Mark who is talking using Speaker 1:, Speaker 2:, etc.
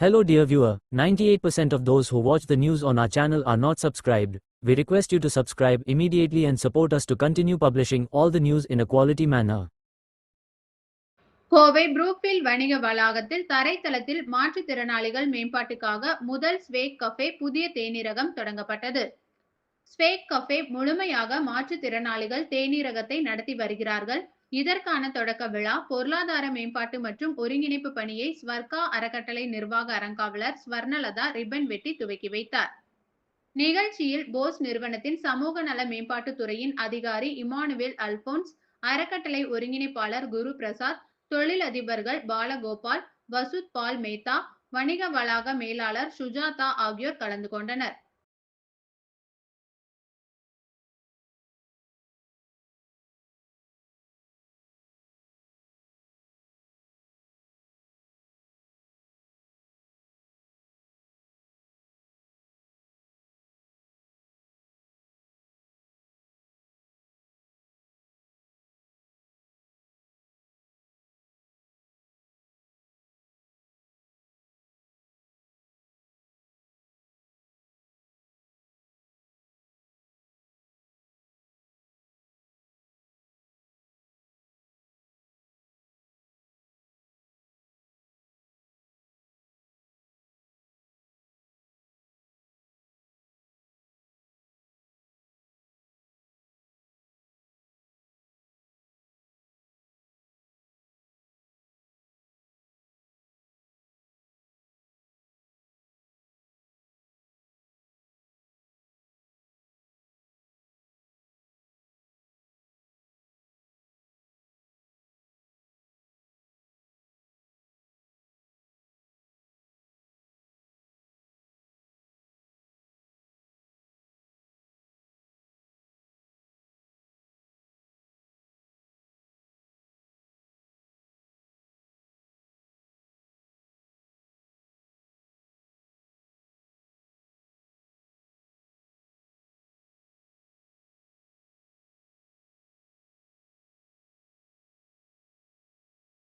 Speaker 1: Hello dear viewer, 98% of those who watch the news on our channel are not subscribed. We request you to subscribe immediately and support us to continue publishing all the news in a quality manner.
Speaker 2: Kovai Brookfield வணிக வளாகத்தில் தரைத்தளத்தில் மாற்றுத்திறனாளிகள் மேம்பாட்டுக்காக முதல் swag cafe புதிய தேநீரகம் தொடங்கப்பட்டது. Swag cafe முழுமையாக மாற்றுத்திறனாளிகள் தேநீரகத்தை நடத்தி வருகிறார்கள். இதற்கான தொடக்க விழா பொருளாதார மேம்பாட்டு மற்றும் ஒருங்கிணைப்பு பணியை ஸ்வர்கா அறக்கட்டளை நிர்வாக அறங்காவலர் ஸ்வர்ணலதா ரிப்பன் வெட்டி துவக்கி வைத்தார். நிகழ்ச்சியில் போஸ் நிறுவனத்தின் சமூக நல மேம்பாட்டு துறையின் அதிகாரி இமானுவேல் அல்போன்ஸ், அறக்கட்டளை ஒருங்கிணைப்பாளர் குரு பிரசாத், தொழிலதிபர்கள் பாலகோபால், வசுத் பால் மேத்தா, வணிக வளாக மேலாளர் சுஜாதா ஆகியோர் கலந்து கொண்டனர்.